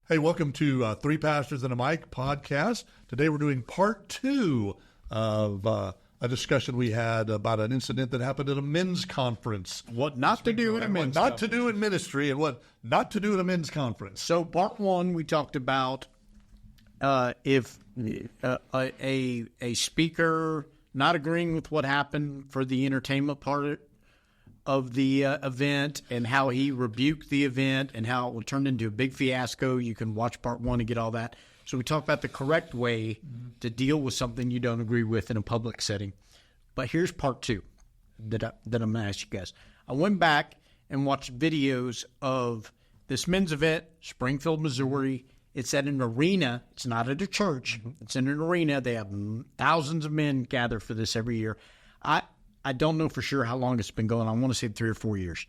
Hey, welcome to Three Pastors and a Mic podcast. Today we're doing part 2 of a discussion we had about an incident that happened at a men's conference. What not to do at a men's conference. conference. Not to do in ministry and what not to do at a men's conference. So part 1, we talked about if a speaker not agreeing with what happened for the entertainment part of the event and how he rebuked the event and how it turned into a big fiasco. You can watch part 1 to get all that. So we talked about the correct way to deal with something you don't agree with in a public setting. But here's part 2 that I'm going to ask you guys. I went back and watched videos of this men's event, Springfield, Missouri. It's at an arena. It's not at a church. It's in an arena. They have thousands of men gather for this every year. I don't know for sure how long it's been going on. I want to say 3 or 4 years.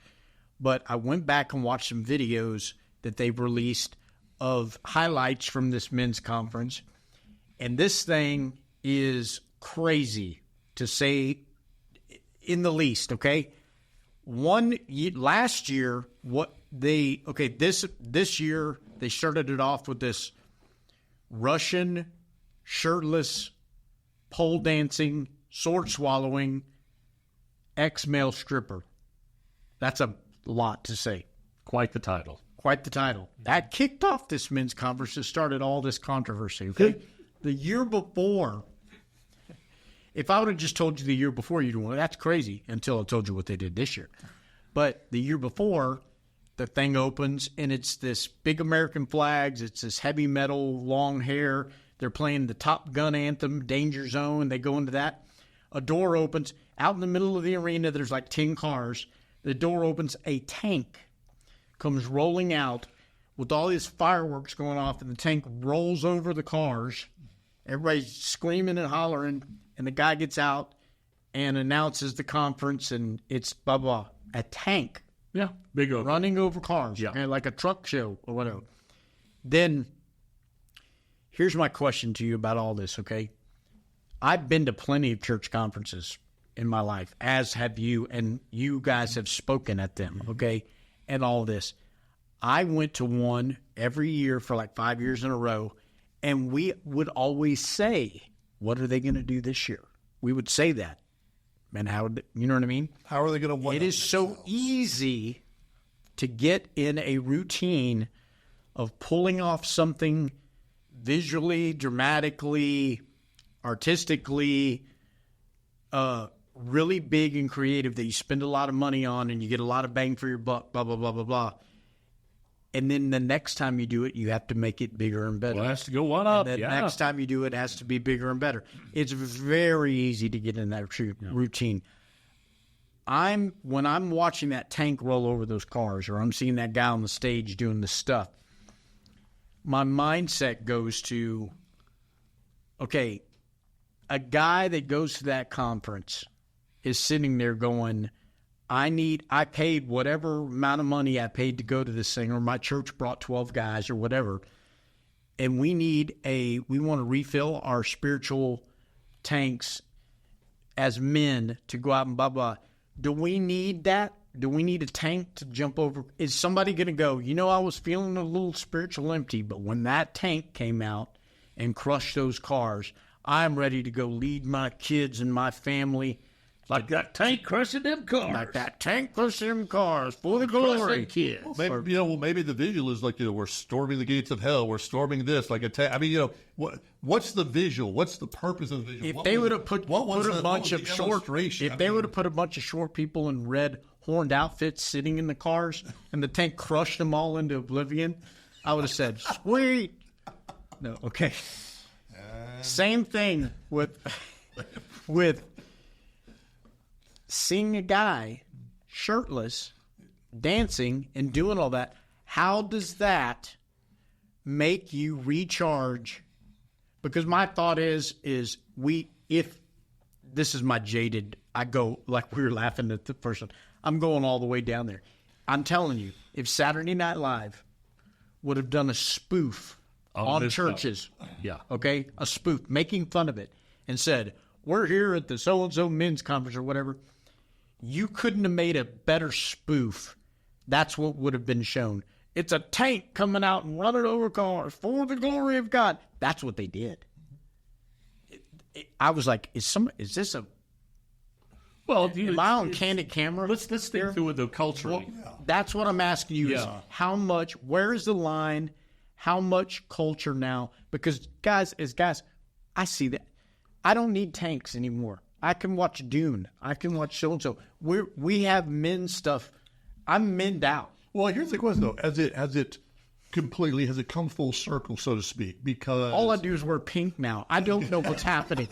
But I went back and watched some videos that they've released of highlights from this men's conference. And this thing is crazy, to say in the least, okay? Last year, this year, they started it off with this Russian, shirtless, pole dancing, sword swallowing, ex-male stripper. That's a lot to say. Quite the title. Quite the title. That kicked off this men's conference that started all this controversy. Okay? The year before, if I would have just told you the year before, you'd go, that's crazy, until I told you what they did this year. But the year before, the thing opens, and it's this big American flags. It's this heavy metal, long hair. They're playing the Top Gun anthem, Danger Zone. They go into that. A door opens. Out in the middle of the arena, there's like 10 cars. The door opens. A tank comes rolling out with all these fireworks going off, and the tank rolls over the cars. Everybody's screaming and hollering, and the guy gets out and announces the conference, and it's blah, blah. A tank. Yeah, big open. Running over cars. Yeah. Okay, like a truck show or whatever. Then, here's my question to you about all this, okay? I've been to plenty of church conferences in my life, as have you, and you guys have spoken at them, okay, and all this. I went to one every year for like 5 years in a row, and we would always say, what are they going to do this year? We would say that. And how, you know what I mean? How are they going to? It is so easy to get in a routine of pulling off something visually, dramatically, artistically, really big and creative that you spend a lot of money on and you get a lot of bang for your buck, blah, blah, blah, blah, blah. And then the next time you do it, you have to make it bigger and better. Well, it has to go one up. And the next time you do it, it has to be bigger and better. It's very easy to get in that routine. When I'm watching that tank roll over those cars, or I'm seeing that guy on the stage doing the stuff, my mindset goes to, okay, a guy that goes to that conference is sitting there going, I paid whatever amount of money I paid to go to this thing, or my church brought 12 guys or whatever, and we want to refill our spiritual tanks as men to go out and blah, blah. Do we need that? Do we need a tank to jump over? Is somebody going to go, I was feeling a little spiritual empty, but when that tank came out and crushed those cars, I'm ready to go lead my kids and my family. Like that tank crushing them cars. Like that tank crushing them cars for the glory. Kids. Well, maybe the visual is like, we're storming the gates of hell. We're storming this like a tank. I mean, what's the visual? What's the purpose of the visual? If they would have put a bunch of short people in red horned outfits sitting in the cars and the tank crushed them all into oblivion, I would have said, sweet. No, okay. Same thing with seeing a guy shirtless, dancing, and doing all that. How does that make you recharge? Because my thought is if this is my jaded, I go, like we were laughing at the person, I'm going all the way down there. I'm telling you, if Saturday Night Live would have done a spoof on churches, okay, a spoof, making fun of it, and said, we're here at the so-and-so men's conference or whatever, you couldn't have made a better spoof. That's what would have been shown. it's a tank coming out and running over cars for the glory of God. That's what they did. I was like, is this a Well, am I on candid camera? Let's think through the culture. That's what I'm asking you is where is the line? How much culture now? Because guys, I see that. I don't need tanks anymore. I can watch Dune. I can watch so-and-so. We have men stuff. I'm menned out. Well, here's the question, though. Has it come full circle, so to speak? Because all I do is wear pink now. I don't know what's happening.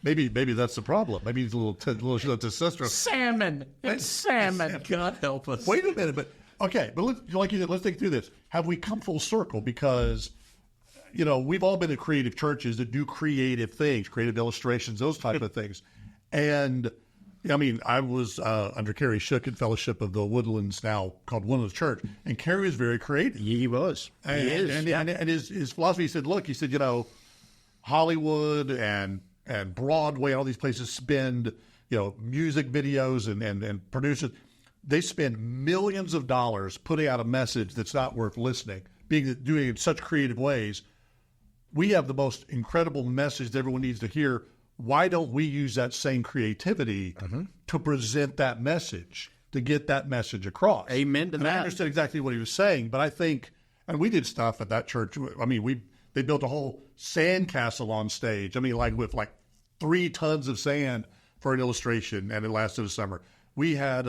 Maybe that's the problem. Maybe it's a little testosterone. Salmon. It's salmon. God help us. Wait a minute, but okay, but like you said, let's think through this. Have we come full circle? Because we've all been in creative churches that do creative things, creative illustrations, those type of things. And I mean, I was under Kerry Shook in Fellowship of the Woodlands, now called Woodlands Church, and Kerry was very creative. He was. And, he is. And his philosophy, he said, Hollywood and Broadway, all these places spend, music videos and producers. They spend millions of dollars putting out a message that's not worth listening, doing it in such creative ways. We have the most incredible message that everyone needs to hear. Why don't we use that same creativity to present that message, to get that message across? Amen to that. I understood exactly what he was saying, but I think, and we did stuff at that church. I mean, they built a whole sandcastle on stage. I mean, with 3 tons of sand for an illustration, and it lasted a summer. We had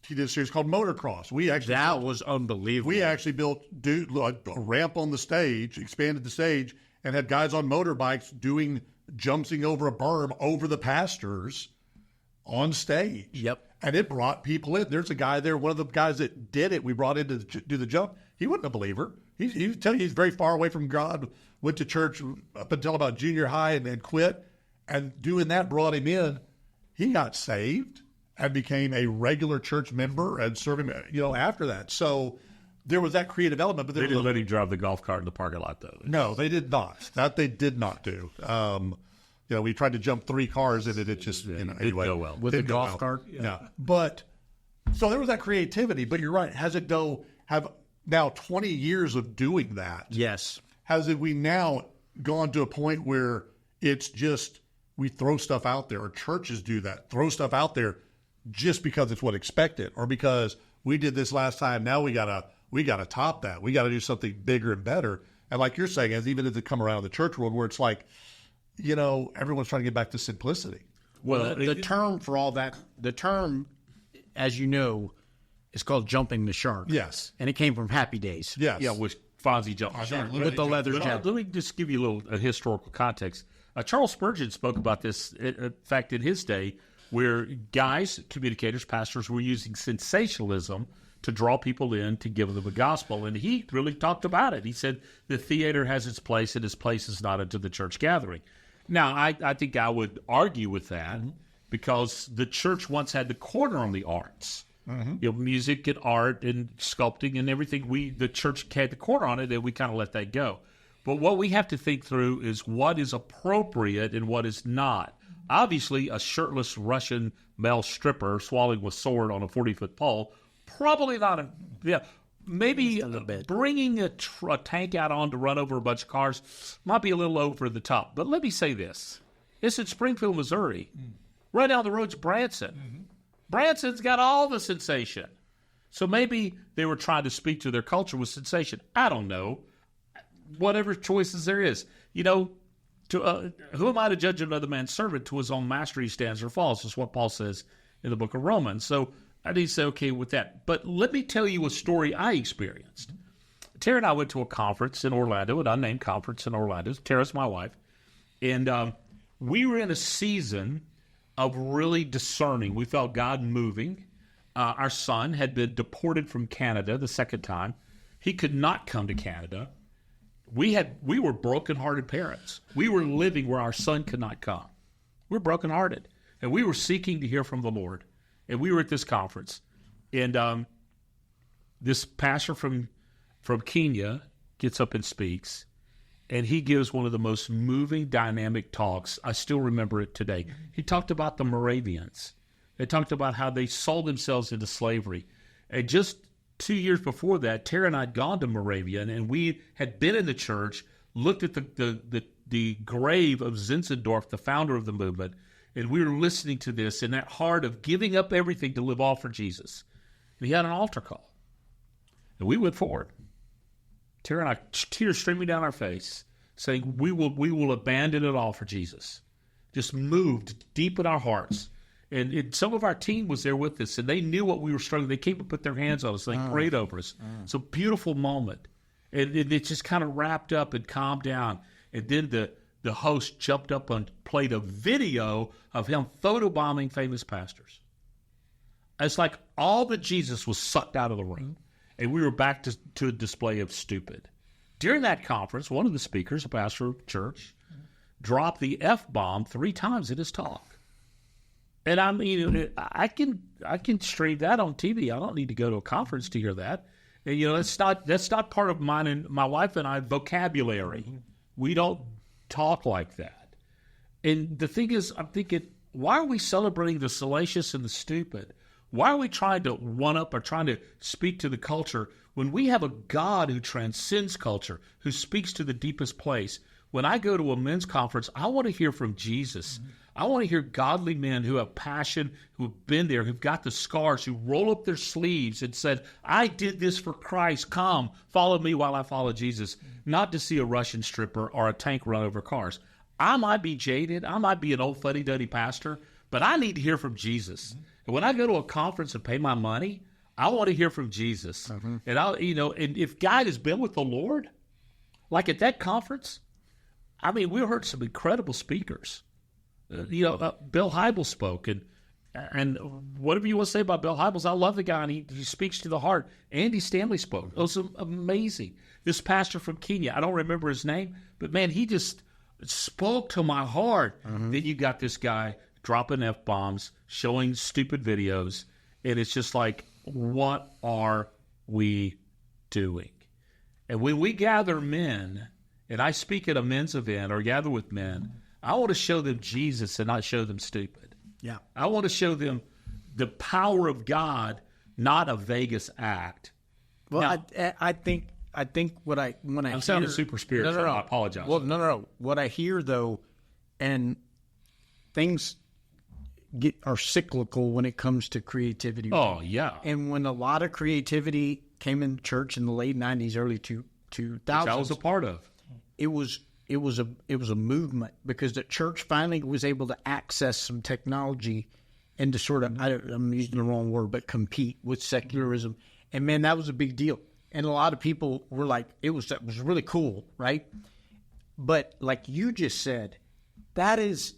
he did a series called Motocross. That was unbelievable. We actually built a ramp on the stage, expanded the stage, and had guys on motorbikes jumping over a berm over the pastors on stage. Yep. And it brought people in. There's a guy there, one of the guys that did it, we brought in to do the jump. He wasn't a believer. He would tell you he's very far away from God, went to church up until about junior high and then quit. And doing that brought him in. He got saved and became a regular church member and serving, after that. So there was that creative element. But They didn't let him drive the golf cart in the parking lot, though. No, they did not. That they did not do. We tried to jump 3 cars in it. It just, didn't anyway. go well. With the golf cart? Yeah. But, so there was that creativity. But you're right. Have now 20 years of doing that? Yes. Has we now gone to a point where it's just we throw stuff out there, or churches do that, throw stuff out there just because it's what expected, or because we did this last time, now we gotta top that. We gotta do something bigger and better. And like you're saying, even as it come around in the church world, where it's like, everyone's trying to get back to simplicity. Well, the term for all that, as you know, is called jumping the shark. Yes. And it came from Happy Days. Yes. Yeah, with Fonzie jumped the shark. With the leather jacket. Let me just give you a little historical context. Charles Spurgeon spoke about this, in fact, in his day, where guys, communicators, pastors, were using sensationalism to draw people in to give them the gospel. And he really talked about it. He said the theater has its place, and its place is not into the church gathering. Now, I think I would argue with that because the church once had the corner on the arts. Music and art and sculpting and everything. The church had the corner on it, and we kind of let that go. But what we have to think through is what is appropriate and what is not. Obviously, a shirtless Russian male stripper swallowing with sword on a 40-foot pole, probably not maybe bringing a tank out on to run over a bunch of cars might be a little over the top. But let me say this. It's in Springfield, Missouri. Right down the road's Branson. Branson's got all the sensation. So maybe they were trying to speak to their culture with sensation. I don't know. Whatever choices there is. Who am I to judge another man's servant? To his own master he stands or falls. That's what Paul says in the book of Romans. So I need to say, okay with that. But let me tell you a story I experienced. Tara and I went to a conference in Orlando, an unnamed conference in Orlando. Tara's my wife. And we were in a season of really discerning. We felt God moving. Our son had been deported from Canada the second time. He could not come to Canada. We were broken-hearted parents. We were living where our son could not come. We were broken-hearted. And we were seeking to hear from the Lord. And we were at this conference. And this pastor from Kenya gets up and speaks. And he gives one of the most moving, dynamic talks. I still remember it today. He talked about the Moravians. They talked about how they sold themselves into slavery. And just 2 years before that, Tara and I had gone to Moravia, and we had been in the church, looked at the grave of Zinzendorf, the founder of the movement, and we were listening to this in that heart of giving up everything to live all for Jesus. And he had an altar call. And we went forward. Tara and I, tears streaming down our face, saying, we will abandon it all for Jesus. Just moved deep in our hearts. And some of our team was there with us, and they knew what we were struggling. They came and put their hands on us. They prayed over us. It's a beautiful moment. And it just kind of wrapped up and calmed down. And then the host jumped up and played a video of him photobombing famous pastors. It's like all but Jesus was sucked out of the room, and we were back to a display of stupid. During that conference, one of the speakers, a pastor of church, dropped the F-bomb 3 times in his talk. And I mean, I can stream that on TV. I don't need to go to a conference to hear that. And, that's not part of mine and my wife and I vocabulary. We don't talk like that. And the thing is, I'm thinking, why are we celebrating the salacious and the stupid? Why are we trying to one-up or trying to speak to the culture when we have a God who transcends culture, who speaks to the deepest place? When I go to a men's conference, I want to hear from Jesus. I want to hear godly men who have passion, who have been there, who've got the scars, who roll up their sleeves and said, I did this for Christ. Come, follow me while I follow Jesus. Not to see a Russian stripper or a tank run over cars. I might be jaded. I might be an old fuddy-duddy pastor, but I need to hear from Jesus. And when I go to a conference and pay my money, I want to hear from Jesus. And and if God has been with the Lord, like at that conference, I mean, we heard some incredible speakers. Bill Hybels spoke, and whatever you want to say about Bill Hybels, I love the guy, and he speaks to the heart. Andy Stanley spoke. It was amazing. This pastor from Kenya, I don't remember his name, but man, he just spoke to my heart. Then you got this guy dropping F-bombs, showing stupid videos, and it's just like, what are we doing? And when we gather men, and I speak at a men's event or gather with men, I want to show them Jesus and not show them stupid. Yeah. I want to show them the power of God, not a Vegas act. Well, Now, I think when I I'm sounding super spiritual. No. I apologize. Well, no. What I hear though, and things are cyclical when it comes to creativity. Oh yeah. And when a lot of creativity came into church in the late '90s, early 2000s, Which I was a part of. it was a movement because the church finally was able to access some technology and to sort of, I'm using the wrong word, but compete with secularism. And man, that was a big deal. And a lot of people were like, that was really cool, right? But like you just said, there's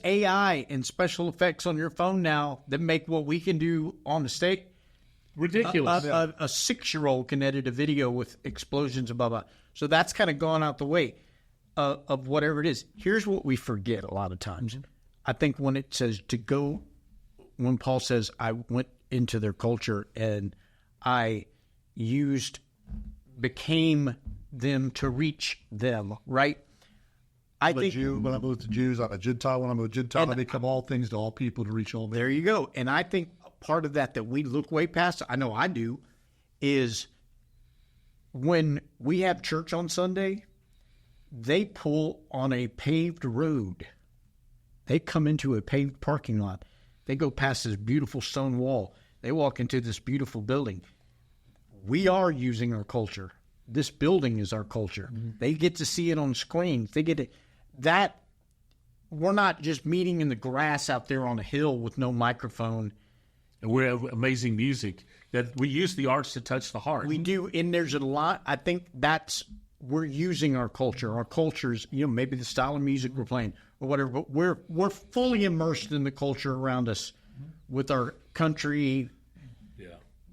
AI and special effects on your phone now that make what we can do on the stage Ridiculous. A 6-year-old can edit a video with explosions and blah, blah. So that's kind of gone out the way of whatever it is. Here's what we forget a lot of times. I think when it says when Paul says, I went into their culture and I became them to reach them, right? I think when I moved to Jews, I'm a Gentile. When I'm a Gentile, I become all things to all people to reach all men. there you go. And I think part of that we look way past, I know I do, is when we have church on Sunday, they pull on a paved road. They come into a paved parking lot. They go past this beautiful stone wall. They walk into this beautiful building. We are using our culture. This building is our culture. They get to see it on screens. They get that. We're not just meeting in the grass out there on a hill with no microphone. And we have amazing music that we use the arts to touch the heart. We do, and there's a lot. I think we're using our culture. Our culture's, maybe the style of music we're playing or whatever, but we're fully immersed in the culture around us with our country,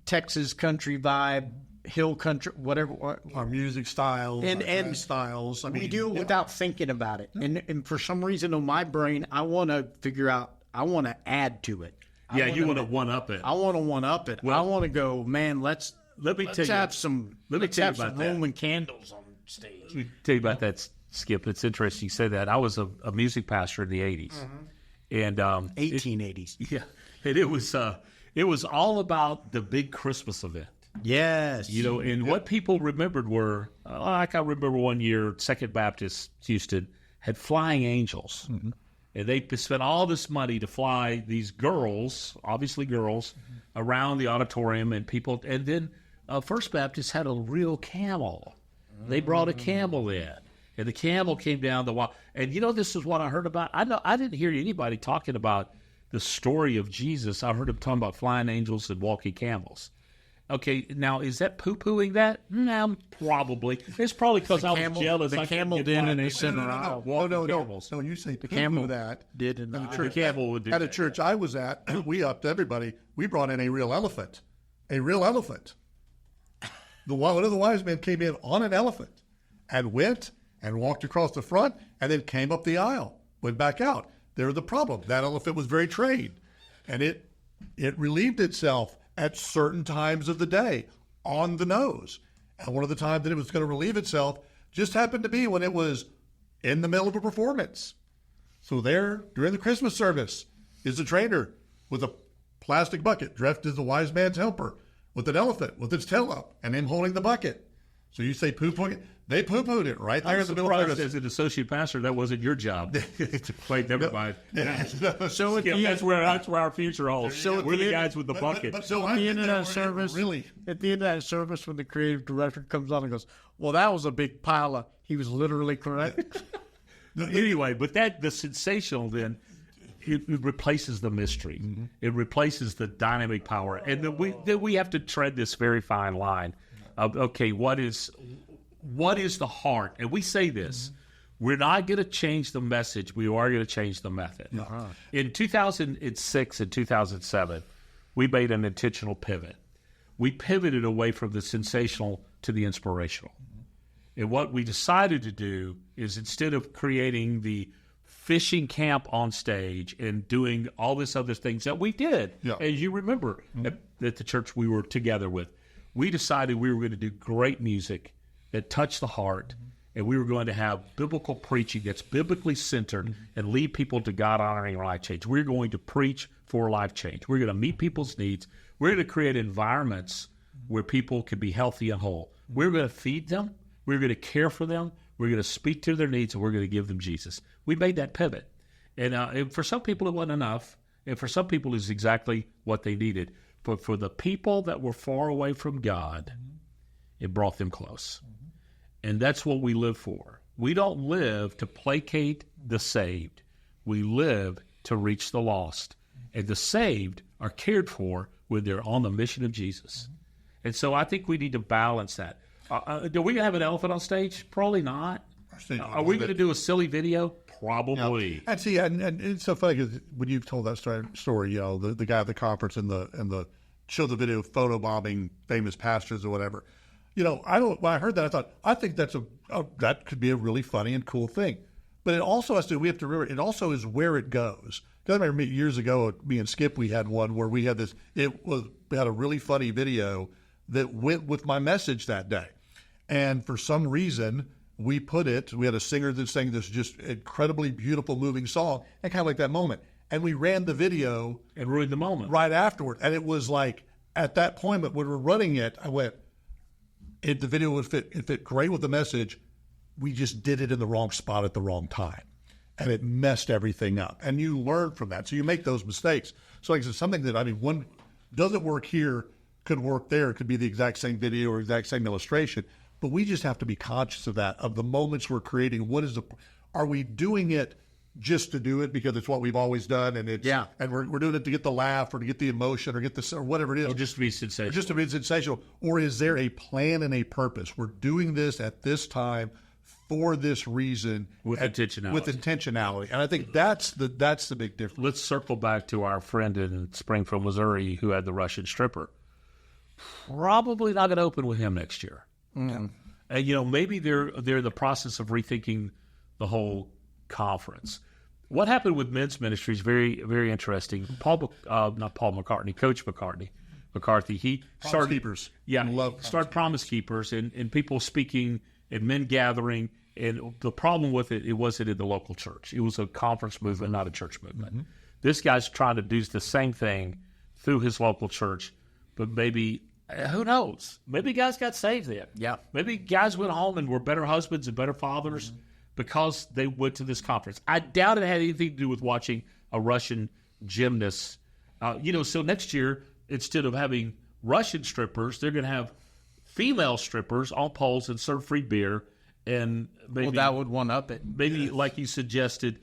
Texas country vibe, hill country, whatever. Our music styles, and styles. We do it without thinking about it. And for some reason in my brain, I want to figure out, I want to add to it. You want to one-up it. I want to one-up it. I want to go, man, let's have some Roman candles on stage. Let me tell you about that, Skip. It's interesting you say that. I was a music pastor in the 80s. And 1880s. yeah. And it was it was all about the big Christmas event. Yes. And what people remembered were, like I remember one year, Second Baptist Houston had flying angels. Mm-hmm. And they spent all this money to fly these girls, obviously girls, around the auditorium and people. And then First Baptist had a real camel. They brought a camel in. And the camel came down the wall. And this is what I heard about. I didn't hear anybody talking about the story of Jesus. I heard them talking about flying angels and walking camels. Okay, now is that poo-pooing that? No, probably. It's probably because I was jealous. The camel did in a center aisle. No. When you say the camel that, did in the church, the camel would do at a church I was at, we upped everybody. We brought in a real elephant. A real elephant. One of the wise men came in on an elephant and went and walked across the front and then came up the aisle, went back out. There's the problem. That elephant was very trained, and it relieved itself at certain times of the day on the nose. And one of the times that it was going to relieve itself just happened to be when it was in the middle of a performance. So there, during the Christmas service, is the trainer with a plastic bucket dressed as the wise man's helper with an elephant with its tail up and him holding the bucket. So you say poo-pooing it? They poo-pooed it right there in the middle of service. As an associate pastor, that wasn't your job. Wait, never mind. So that's where our future holds. So we're the guys with the bucket. At the end of that service, at the end of that service, when the creative director comes on and goes, "Well, that was a big pile of," he was literally correct. Anyway, but the sensational then. It replaces the mystery. Mm-hmm. It replaces the dynamic power, and then we have to tread this very fine line of what is the heart? And we say this: we're not going to change the message. We are going to change the method. Uh-huh. In 2006 and 2007, we made an intentional pivot. We pivoted away from the sensational to the inspirational. Mm-hmm. And what we decided to do is, instead of creating the fishing camp on stage and doing all this other things that we did, as you remember, at the church we were together with, we decided we were going to do great music that touched the heart, and we were going to have biblical preaching that's biblically centered and lead people to God-honoring life change. We're going to preach for life change. We're going to meet people's needs. We're going to create environments where people can be healthy and whole. We're going to feed them. We're going to care for them. We're going to speak to their needs, and we're going to give them Jesus. We made that pivot. And for some people, it wasn't enough. And for some people, it's exactly what they needed. But for the people that were far away from God, it brought them close. And that's what we live for. We don't live to placate the saved. We live to reach the lost. And the saved are cared for when they're on the mission of Jesus. And so I think we need to balance that. Do we have an elephant on stage? Probably not. Are we going to do a silly video? Probably. Yeah. And see, and it's so funny because when you've told that story, the guy at the conference and the show the video photobombing famous pastors or whatever. When I heard that, I think that could be a really funny and cool thing. But it also has to. We have to remember it also is where it goes. I remember years ago, me and Skip, we had one where we had this. We had a really funny video that went with my message that day. And for some reason, we had a singer that sang this just incredibly beautiful, moving song, and kind of like that moment. And we ran the video. And ruined the moment. Right afterward. And it was like, at that point, when we were running it, I went, the video would fit great with the message. We just did it in the wrong spot at the wrong time. And it messed everything up. And you learn from that. So you make those mistakes. So like I said, something that, one doesn't work here, could work there. It could be the exact same video or exact same illustration. But we just have to be conscious of that, of the moments we're creating. Are we doing it just to do it because it's what we've always done, and we're doing it to get the laugh or to get the emotion or get the or whatever it is, or just to be sensational, or is there a plan and a purpose? We're doing this at this time for this reason with intentionality. And I think that's the big difference. Let's circle back to our friend in Springfield, Missouri, who had the Russian stripper. Probably not going to open with him next year. Mm. And maybe they're in the process of rethinking the whole conference. What happened with men's ministry is very, very interesting. Coach McCarthy, he started Keepers. Started Promise Keepers and people speaking and men gathering. And the problem with it wasn't in the local church. It was a conference movement, not a church movement. Mm-hmm. This guy's trying to do the same thing through his local church, but maybe, who knows? Maybe guys got saved then. Yeah. Maybe guys went home and were better husbands and better fathers because they went to this conference. I doubt it had anything to do with watching a Russian gymnast. So next year, instead of having Russian strippers, they're going to have female strippers on poles and serve free beer. And maybe, Well, that would one up it. maybe like you suggested,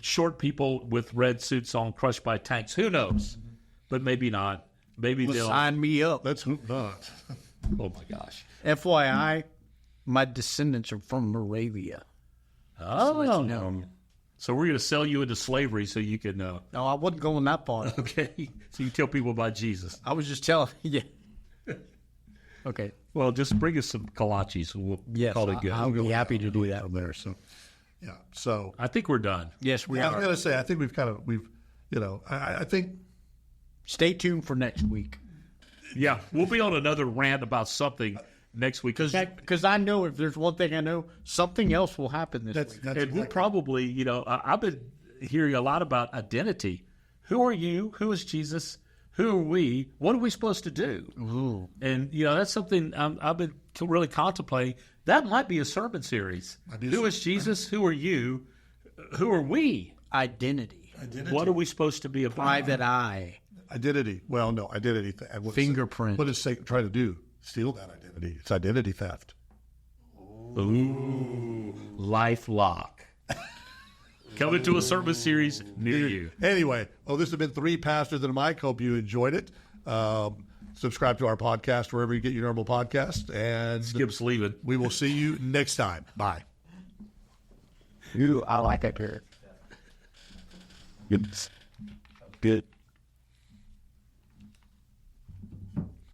short people with red suits on crushed by tanks. Who knows? But maybe not. Maybe they'll. Sign me up. Let's hope not. Oh my gosh. FYI, my descendants are from Moravia. Oh. So we're going to sell you into slavery so you can. No, I wasn't going that far. Okay. So you tell people about Jesus. I was just telling. Yeah. Okay. Well, just bring us some kolaches. We'll Yes, call it good. I'll be happy to do that. From there, so yeah. So I think we're done. Yes, we I was are. gonna say, I think I think Stay tuned for next week. Yeah, we'll be on another rant about something next week. Because I know if there's one thing I know, something else will happen this week. that's And we'll probably, I've been hearing a lot about identity. Who are you? Who is Jesus? Who are we? What are we supposed to do? Ooh. And, that's something I've been really contemplating. That might be a sermon series. Who is Jesus? Who are you? Who are we? Identity. What are we supposed to be about? Private eye. identity. Well, no, identity. Fingerprint. What does Satan try to do? Steal that identity. It's identity theft. Ooh, life lock. Coming to a sermon series near you. Anyway, this has been 3 Pastors and a Mic. Hope you enjoyed it. Subscribe to our podcast wherever you get your normal podcast. And Skip's leaving. we will see you next time. Bye. I like that pair. Good.